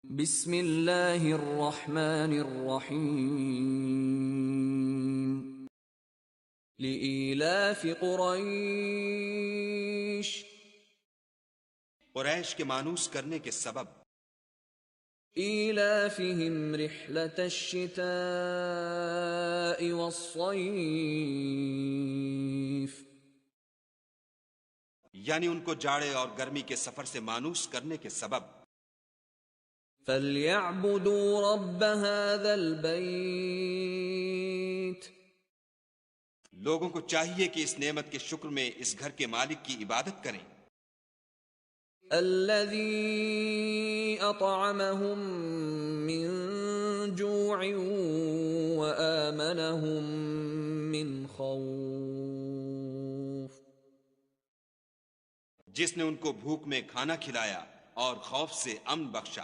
बिस्मिल्लाहिर रहमानिर रहीम। लिईलाफि कुरैश कुरैश के मानूस करने के सबब। ईलाफिहिम रिहलतश शिताइ वस्सैफ, यानी उनको जाड़े और गर्मी के सफर से मानूस करने के सबब। फल्यअबुदू रब्ब हाज़ल बैत, लोगों को चाहिए कि इस नेमत के शुक्र में इस घर के मालिक की इबादत करें, अल्लज़ी अतअमहुम मिन जूअइन व आमनहुम मिन खौफ, जिसने उनको भूख में खाना खिलाया और खौफ से अमन बख्शा।